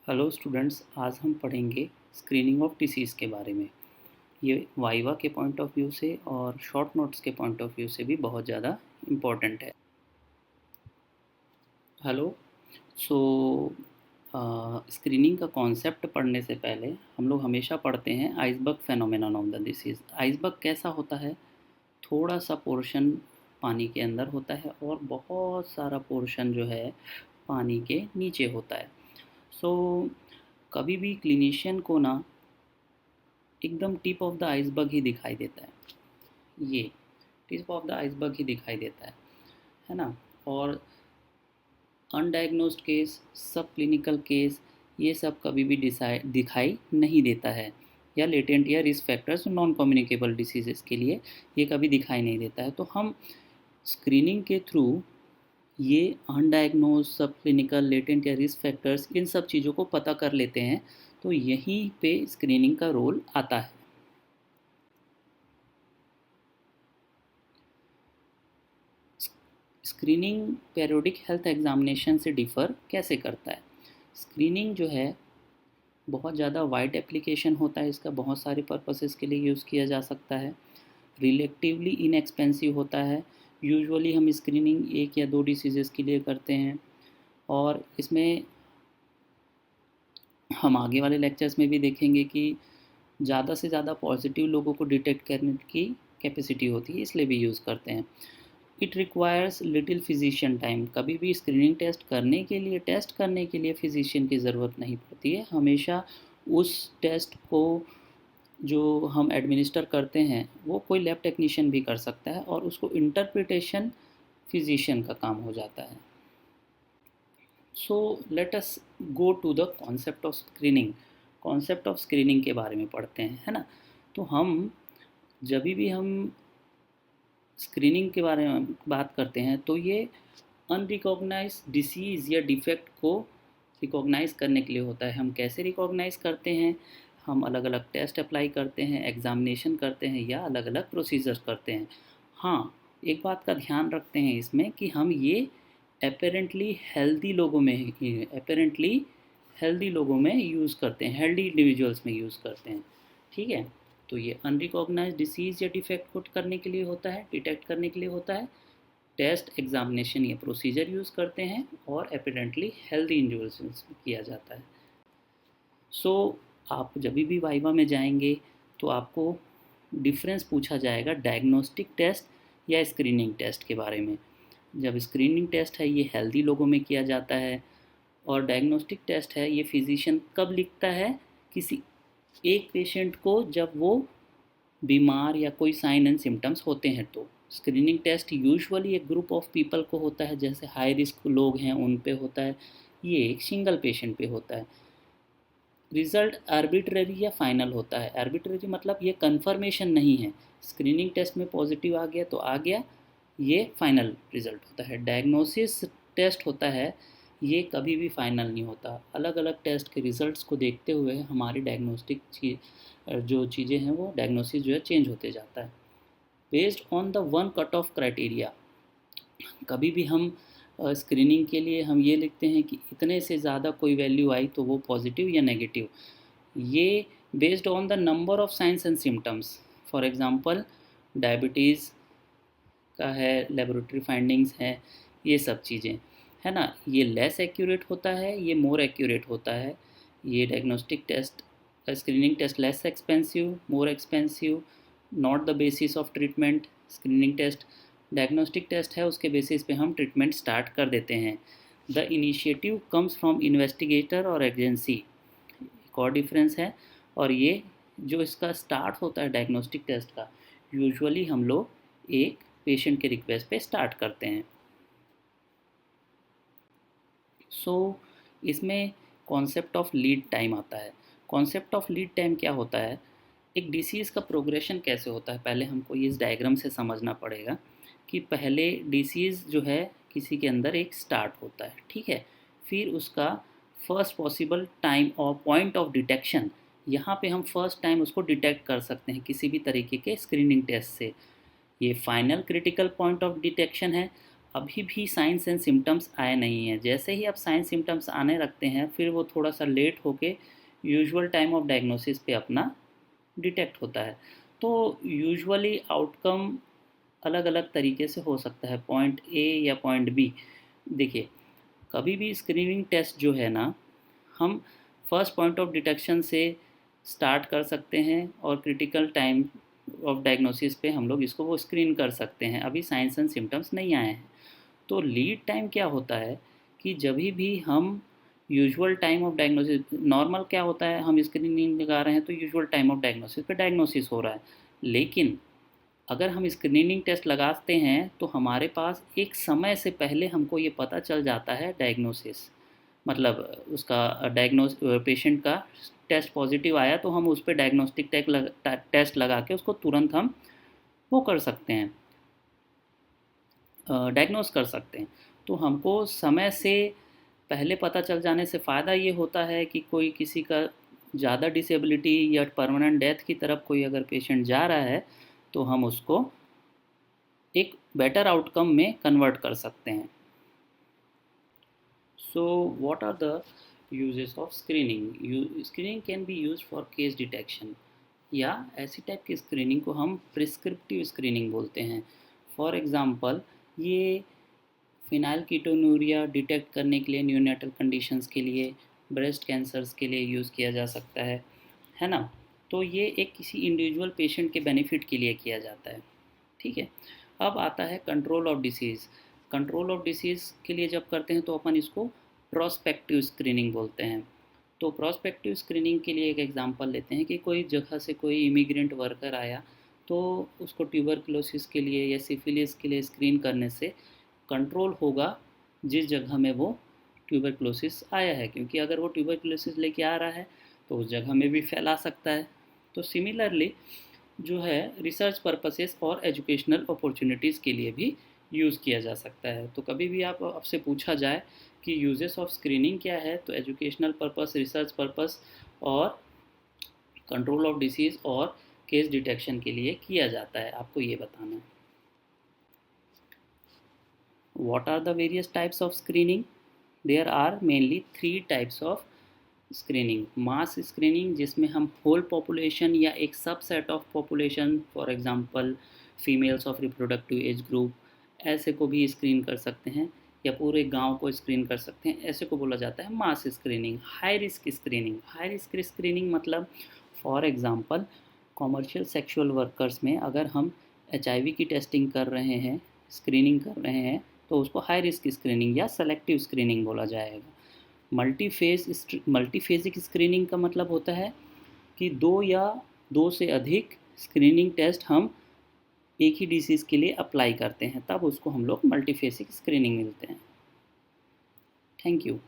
Hello students, आज हम पढ़ेंगे स्क्रीनिंग ऑफ डिसीज़ के बारे में। ये वाइवा के पॉइंट ऑफ व्यू से और शॉर्ट नोट्स के पॉइंट ऑफ व्यू से भी बहुत ज़्यादा इम्पॉर्टेंट है। हेलो। सो स्क्रीनिंग का कॉन्सेप्ट पढ़ने से पहले हम लोग हमेशा पढ़ते हैं iceberg phenomenon of the disease. Iceberg कैसा होता है? थोड़ा सा पोर्शन पानी के अंदर होता है और बहुत सारा पोर्शन जो है पानी के नीचे होता है। सो कभी भी क्लिनिशियन को ना एकदम टिप ऑफ द आइसबर्ग ही दिखाई देता है। ये टिप ऑफ द आइसबर्ग ही दिखाई देता है ना। और अनडायग्नोस्ड केस, सब क्लिनिकल केस, ये सब कभी भी दिखाई नहीं देता है। या लेटेंट या risk factors non communicable diseases के लिए ये कभी दिखाई नहीं देता है। तो हम स्क्रीनिंग के थ्रू ये अनडायग्नोज, सब क्लिनिकल, लेटेंट या रिस्क फैक्टर्स, इन सब चीज़ों को पता कर लेते हैं। तो यहीं पे स्क्रीनिंग का रोल आता है। स्क्रीनिंग पीरियोडिक हेल्थ एग्जामिनेशन से डिफ़र कैसे करता है? स्क्रीनिंग जो है बहुत ज़्यादा वाइड एप्लीकेशन होता है इसका, बहुत सारे पर्पसेस के लिए यूज़ किया जा सकता है। रिलेटिवली इनएक्सपेंसिव होता है। यूजुअली हम स्क्रीनिंग एक या दो डिसीज़ेज़ के लिए करते हैं और इसमें हम आगे वाले लेक्चर्स में भी देखेंगे कि ज़्यादा से ज़्यादा पॉजिटिव लोगों को डिटेक्ट करने की कैपेसिटी होती है, इसलिए भी यूज़ करते हैं। It requires little physician time. कभी भी स्क्रीनिंग टेस्ट करने के लिए फिजिशियन की ज़रूरत नहीं पड़ती है। हमेशा उस टेस्ट को जो हम एडमिनिस्टर करते हैं वो कोई लैब टेक्नीशियन भी कर सकता है और उसको इंटरप्रिटेशन फिजिशियन का काम हो जाता है। So let us go to the concept of screening. Concept of screening के बारे में पढ़ते हैं, है ना। तो जब भी हम स्क्रीनिंग के बारे में बात करते हैं तो ये अनरिकॉग्नाइज डिसीज़ या डिफेक्ट को रिकॉग्नाइज करने के लिए होता है। हम कैसे रिकॉग्नाइज करते हैं? हम अलग अलग टेस्ट अप्लाई करते हैं, एग्जामिनेशन करते हैं या अलग अलग प्रोसीजर्स करते हैं। हाँ, एक बात का ध्यान रखते हैं इसमें कि हम ये अपेरेंटली हेल्दी लोगों में यूज़ करते हैं, हेल्दी इंडिविजुअल्स में यूज़ करते हैं। ठीक है। तो ये अनरिकॉग्नाइज डिसीज़ या डिफेक्ट को करने के लिए होता है, डिटेक्ट करने के लिए होता है। टेस्ट, एग्जामिनेशन या प्रोसीजर यूज़ करते हैं और अपेरेंटली हेल्दी इंडिविजुअल्स में किया जाता है। सो आप जब भी वाइवा में जाएंगे तो आपको डिफरेंस पूछा जाएगा डायग्नोस्टिक टेस्ट या स्क्रीनिंग टेस्ट के बारे में। जब स्क्रीनिंग टेस्ट है ये हेल्दी लोगों में किया जाता है और डायग्नोस्टिक टेस्ट है ये फिजिशियन कब लिखता है? किसी एक पेशेंट को जब वो बीमार या कोई साइन एंड सिम्टम्स होते हैं। तो स्क्रीनिंग टेस्ट यूजुअली एक ग्रुप ऑफ पीपल को होता है, जैसे हाई रिस्क लोग हैं उन पे होता है। ये एक सिंगल पेशेंट पे होता है। रिजल्ट आर्बिट्रेरी या फाइनल होता है। आर्बिट्रेरी मतलब ये कंफर्मेशन नहीं है। स्क्रीनिंग टेस्ट में पॉजिटिव आ गया तो आ गया, ये फाइनल रिजल्ट होता है। डायग्नोसिस टेस्ट होता है, ये कभी भी फाइनल नहीं होता। अलग अलग टेस्ट के रिजल्ट्स को देखते हुए हमारी जो चीज़ें हैं वो डायग्नोसिस जो है चेंज होते जाता है based on the one cut off criteria. कभी भी हम स्क्रीनिंग के लिए हम ये लिखते हैं कि इतने से ज़्यादा कोई वैल्यू आई तो वो पॉजिटिव या नेगेटिव। ये based on the number of science and symptoms. For example diabetes का है, लेबोरेटरी फाइंडिंग्स है, ये सब चीज़ें, है ना। ये लेस एक्यूरेट होता है, ये मोर एक्यूरेट होता है। ये diagnostic test, screening test less expensive, more expensive, not the basis of treatment. Screening test diagnostic test है, उसके बेसिस पे हम ट्रीटमेंट स्टार्ट कर देते हैं। The initiative comes from investigator और एजेंसी, एक और डिफरेंस है। और ये जो इसका स्टार्ट होता है डायग्नोस्टिक टेस्ट का, यूजुअली हम लोग एक पेशेंट के रिक्वेस्ट पे स्टार्ट करते हैं। इसमें कॉन्सेप्ट ऑफ लीड टाइम आता है। कॉन्सेप्ट ऑफ लीड टाइम क्या होता है? एक डिसीज़ का प्रोग्रेशन कैसे होता है, पहले हमको ये इस डायग्राम से समझना पड़ेगा कि पहले डिसीज़ जो है किसी के अंदर एक स्टार्ट होता है, ठीक है। फिर उसका फर्स्ट पॉसिबल टाइम और पॉइंट ऑफ डिटेक्शन, यहाँ पे हम फर्स्ट टाइम उसको डिटेक्ट कर सकते हैं किसी भी तरीके के स्क्रीनिंग टेस्ट से। ये final critical point of detection है। अभी भी साइंस एंड सिम्टम्स आए नहीं हैं। जैसे ही अब साइंस सिम्टम्स आने लगते हैं फिर वो थोड़ा सा लेट होके यूजुअल टाइम ऑफ डायग्नोसिस पे अपना डिटेक्ट होता है। तो यूजुअली आउटकम अलग अलग तरीके से हो सकता है, पॉइंट ए या पॉइंट बी। देखिए, कभी भी स्क्रीनिंग टेस्ट जो है ना, हम फर्स्ट पॉइंट ऑफ डिटेक्शन से स्टार्ट कर सकते हैं और क्रिटिकल टाइम ऑफ डायग्नोसिस पे हम लोग इसको वो स्क्रीन कर सकते हैं। अभी साइंस एंड सिम्टम्स नहीं आए हैं। तो लीड टाइम क्या होता है कि जब भी हम usual time of diagnosis, normal क्या होता है, हम स्क्रीनिंग लगा रहे हैं तो यूजुअल टाइम ऑफ डायग्नोसिस पे डायग्नोसिस हो रहा है। लेकिन अगर हम स्क्रीनिंग टेस्ट लगाते हैं तो हमारे पास एक समय से पहले हमको ये पता चल जाता है डायग्नोसिस, मतलब उसका डायग्नोस पेशेंट का टेस्ट पॉजिटिव आया तो हम उस पर डायग्नोस्टिक टेस्ट लगा के उसको तुरंत हम वो कर सकते हैं, डायग्नोस कर सकते हैं। तो हमको समय से पहले पता चल जाने से फ़ायदा ये होता है कि कोई किसी का ज़्यादा डिसेबिलिटी या परमानेंट डेथ की तरफ कोई अगर पेशेंट जा रहा है तो हम उसको एक बेटर आउटकम में कन्वर्ट कर सकते हैं। So what are the uses of screening? Screening can be use for case detection, या ऐसी टाइप की स्क्रीनिंग को हम प्रिस्क्रिप्टिव स्क्रीनिंग बोलते हैं। फॉर एग्ज़ाम्पल, ये फिनाइलकीटोन्यूरिया डिटेक्ट करने के लिए, न्यूनेटल कंडीशंस के लिए, ब्रेस्ट कैंसर्स के लिए यूज़ किया जा सकता है ना। तो ये एक किसी इंडिविजुअल पेशेंट के बेनिफिट के लिए किया जाता है, ठीक है। अब आता है control of disease. Control of disease के लिए जब करते हैं तो अपन इसको प्रोस्पेक्टिव स्क्रीनिंग बोलते हैं। तो प्रोस्पेक्टिव स्क्रीनिंग के लिए एक एग्जांपल लेते हैं कि कोई जगह से कोई इमिग्रेंट वर्कर आया तो उसको ट्यूबरकुलोसिस के लिए या सिफिलिस के लिए स्क्रीन करने से कंट्रोल होगा जिस जगह में वो ट्यूबरकुलोसिस आया है, क्योंकि अगर वो ट्यूबरकुलोसिस लेके आ रहा है तो उस जगह में भी फैला सकता है। तो सिमिलरली जो है रिसर्च पर्पसेस और एजुकेशनल अपॉर्चुनिटीज़ के लिए भी यूज़ किया जा सकता है। तो कभी भी आपसे पूछा जाए कि यूजेस ऑफ स्क्रीनिंग क्या है, तो एजुकेशनल पर्पस, रिसर्च पर्पस और कंट्रोल ऑफ डिसीज़ और केस डिटेक्शन के लिए किया जाता है, आपको ये बताना है। What are the various types of screening? There are mainly 3 types of screening. Mass screening, जिसमें हम होल पॉपुलेशन या एक subset of population, for example females of reproductive age group, ऐसे को भी स्क्रीन कर सकते हैं, या पूरे गांव को स्क्रीन कर सकते हैं, ऐसे को बोला जाता है mass screening. High risk screening, high risk screening मतलब for example commercial sexual workers में अगर हम HIV की टेस्टिंग कर रहे हैं, स्क्रीनिंग कर रहे हैं, तो उसको हाई रिस्क स्क्रीनिंग या सेलेक्टिव स्क्रीनिंग बोला जाएगा। मल्टीफेजिक स्क्रीनिंग का मतलब होता है कि 2 या 2 से अधिक स्क्रीनिंग टेस्ट हम एक ही डिसीज़ के लिए अप्लाई करते हैं, तब उसको हम लोग मल्टीफेजिक स्क्रीनिंग मिलते हैं। Thank you.